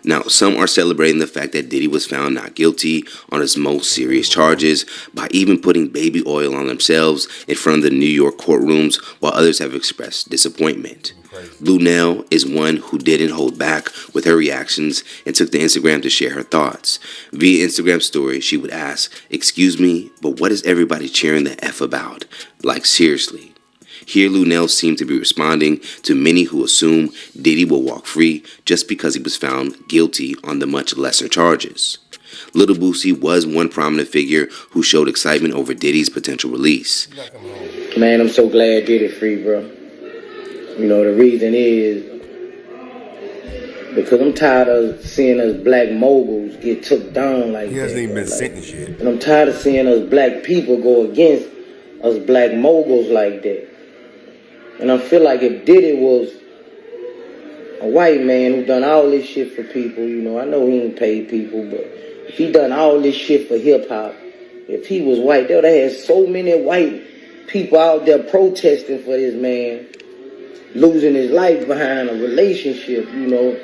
Now, some are celebrating the fact that Diddy was found not guilty on his most serious charges by even putting baby oil on themselves in front of the New York courtrooms, while others have expressed disappointment. Luenell is one who didn't hold back with her reactions and took to Instagram to share her thoughts. Via Instagram story, she would ask, "Excuse me, but what is everybody cheering the F about? Like, seriously." Here, Luenell seemed to be responding to many who assume Diddy will walk free just because he was found guilty on the much lesser charges. Little Boosie was one prominent figure who showed excitement over Diddy's potential release. Man, I'm so glad Diddy free, bro. You know, the reason is because I'm tired of seeing us black moguls get took down like that. He hasn't even been sentenced yet. And I'm tired of seeing us black people go against us black moguls like that. And I feel like if Diddy was a white man who done all this shit for people, you know, I know he ain't paid people, but if he done all this shit for hip-hop, if he was white, they would have had so many white people out there protesting for this man losing his life behind a relationship, you know.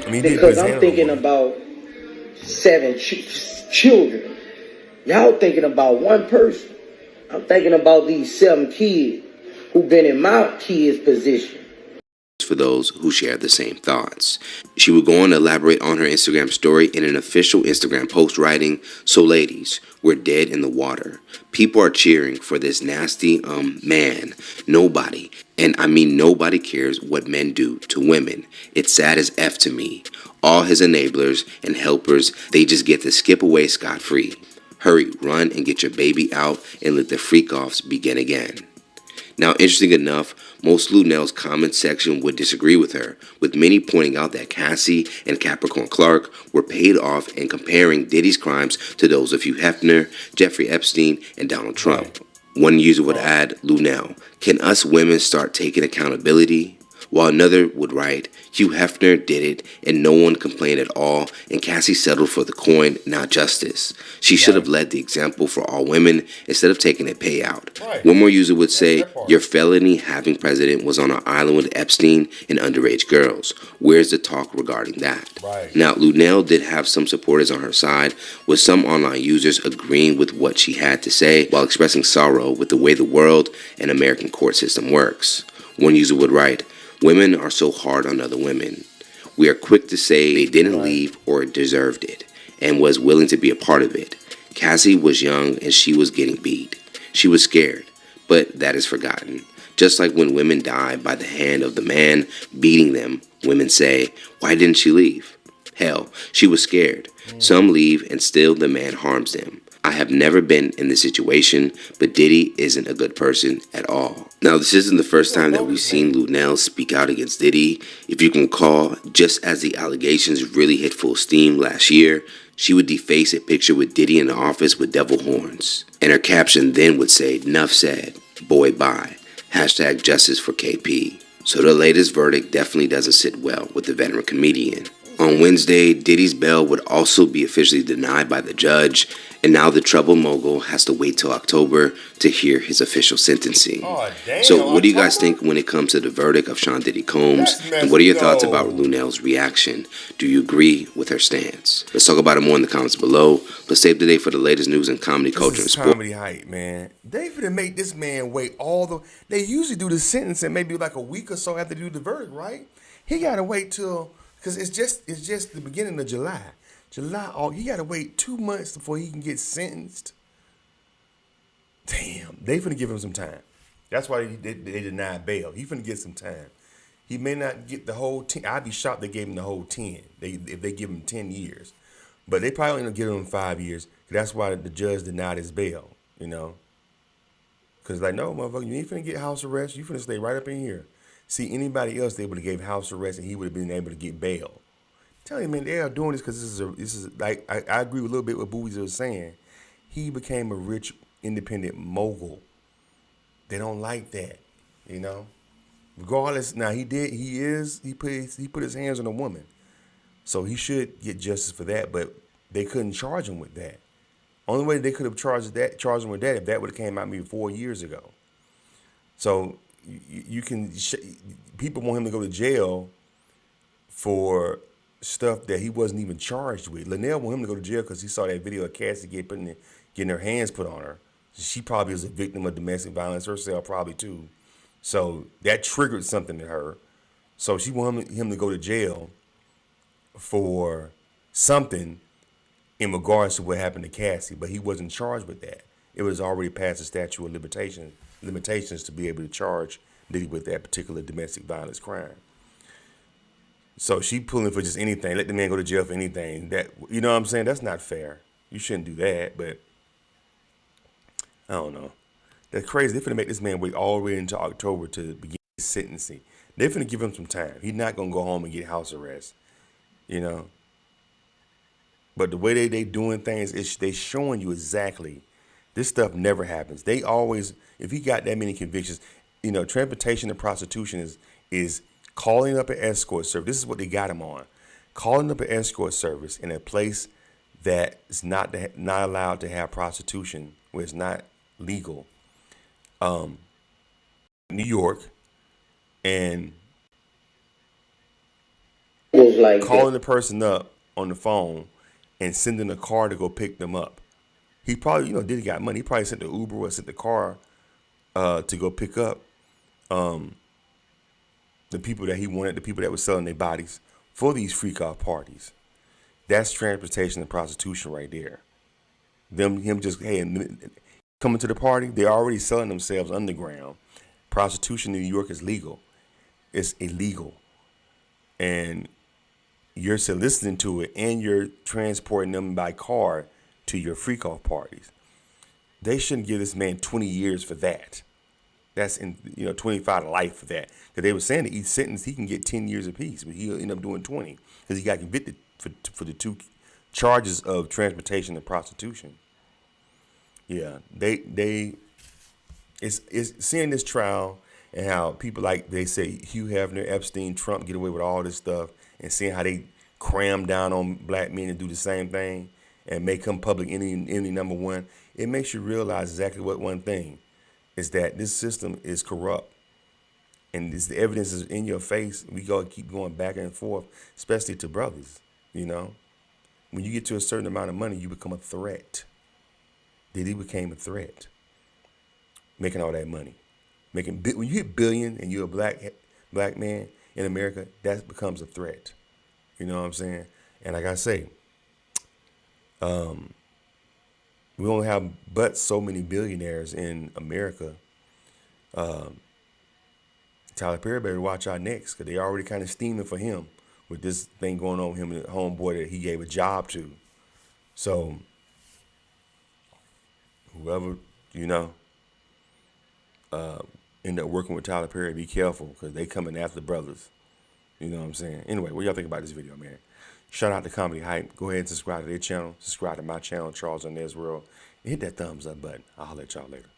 I mean, because I'm thinking about 7 children. Y'all thinking about one person. I'm thinking about these 7 kids who've been in my kids' position. For those who share the same thoughts. She would go on to elaborate on her Instagram story in an official Instagram post, writing, "So ladies, we're dead in the water. People are cheering for this nasty, man. Nobody, and I mean nobody, cares what men do to women. It's sad as F to me. All his enablers and helpers, they just get to skip away scot-free. Hurry, run and get your baby out and let the freak-offs begin again." Now, interesting enough, most Luenell's comment section would disagree with her, with many pointing out that Cassie and Capricorn Clark were paid off and comparing Diddy's crimes to those of Hugh Hefner, Jeffrey Epstein, and Donald Trump. One user would add, "Luenell, can us women start taking accountability?" While another would write, "Hugh Hefner did it and no one complained at all, and Cassie settled for the coin, not justice. She should have led the example for all women instead of taking a payout." One more user would say, "Your felony having president was on an island with Epstein and underage girls. Where's the talk regarding that?" Now, Luenell did have some supporters on her side, with some online users agreeing with what she had to say while expressing sorrow with the way the world and American court system works. One user would write, "Women are so hard on other women. We are quick to say they didn't leave or deserved it and was willing to be a part of it. Cassie was young and she was getting beat. She was scared, but that is forgotten. Just like when women die by the hand of the man beating them, women say, why didn't she leave? Hell, she was scared. Some leave and still the man harms them. I have never been in this situation, but Diddy isn't a good person at all." Now, this isn't the first time that we've seen Luenell speak out against Diddy. If you can recall, just as the allegations really hit full steam last year, she would deface a picture with Diddy in the office with devil horns. And her caption then would say, "Nuff said, boy bye, hashtag justice for KP." So the latest verdict definitely doesn't sit well with the veteran comedian. On Wednesday, Diddy's bail would also be officially denied by the judge, and now the troubled mogul has to wait till October to hear his official sentencing. So what do you guys think when it comes to the verdict of Sean Diddy Combs, and what are your thoughts about Luenell's reaction? Do you agree with her stance? Let's talk about it more in the comments below. Let's save the day for the latest news in comedy, culture, and sport. Comedy hype, man. They finna make this man wait all the... They usually do the sentencing maybe like a week or so after they do the verdict, right? He gotta wait till... Because it's just the beginning of July. He got to wait 2 months before he can get sentenced. Damn, they finna give him some time. That's why they denied bail. He finna get some time. He may not get the whole 10. I'd be shocked they gave him the whole 10. If they give him 10 years. But they probably only give him 5 years. That's why the judge denied his bail, you know. Because like, no, motherfucker, you ain't finna get house arrest. You finna stay right up in here. See, anybody else, they would have gave house arrest and he would have been able to get bail. Tell you, man, they are doing this because this is like, I agree with a little bit what Boozy was saying. He became a rich, independent mogul. They don't like that, you know. Regardless, now he put his hands on a woman. So he should get justice for that, but they couldn't charge him with that. Only way they could have charged him with that if that would have came out maybe 4 years ago. So you can people want him to go to jail for stuff that he wasn't even charged with. Luenell wanted him to go to jail because he saw that video of Cassie getting her hands put on her. She probably was a victim of domestic violence herself, probably too. So that triggered something in her. So she wanted him to go to jail for something in regards to what happened to Cassie, but he wasn't charged with that. It was already past the statute of limitations to be able to charge Diddy with that particular domestic violence crime. So she pulling for just anything, let the man go to jail for anything. That, you know what I'm saying? That's not fair. You shouldn't do that, but I don't know. That's crazy. They're finna make this man wait all the way into October to begin his sentencing. They're finna give him some time. He's not gonna go home and get house arrest, you know. But the way they doing things is they showing you exactly this stuff never happens. They always, if he got that many convictions, you know, transportation and prostitution is calling up an escort service. This is what they got him on. Calling up an escort service in a place that is not allowed to have prostitution, where it's not legal. New York, and like calling the person up on the phone and sending a car to go pick them up. He probably, you know, Diddy got money. He probably sent the Uber or sent the car to go pick up the people that he wanted, the people that were selling their bodies for these freak off parties. That's transportation and prostitution right there. Him just, hey, coming to the party, they're already selling themselves underground. Prostitution in New York is legal. It's illegal. And you're soliciting to it, and you're transporting them by car to your freak off parties. They shouldn't give this man 20 years for that. That's 25 to life for that. Because they were saying that each sentence he can get 10 years apiece, but he'll end up doing 20 because he got convicted for the two charges of transportation and prostitution. Yeah, it's seeing this trial and how people, like they say, Hugh Hefner, Epstein, Trump get away with all this stuff, and seeing how they cram down on black men and do the same thing and make them public enemy number one. It makes you realize exactly what one thing is, that this system is corrupt, and the evidence is in your face. We keep going back and forth, especially to brothers. You know, when you get to a certain amount of money, you become a threat. Diddy became a threat, making all that money, when you hit billion and you're a black man in America, that becomes a threat. You know what I'm saying? And like I say, we only have but so many billionaires in America. Tyler Perry better watch out next, because they already kind of steaming for him with this thing going on with him and the homeboy that he gave a job to. So whoever, end up working with Tyler Perry, be careful, because they coming after the brothers. You know what I'm saying? Anyway, what y'all think about this video, man? Shout out to Comedy Hype. Go ahead and subscribe to their channel. Subscribe to my channel, Charles Arnez World. And hit that thumbs up button. I'll holler at y'all later.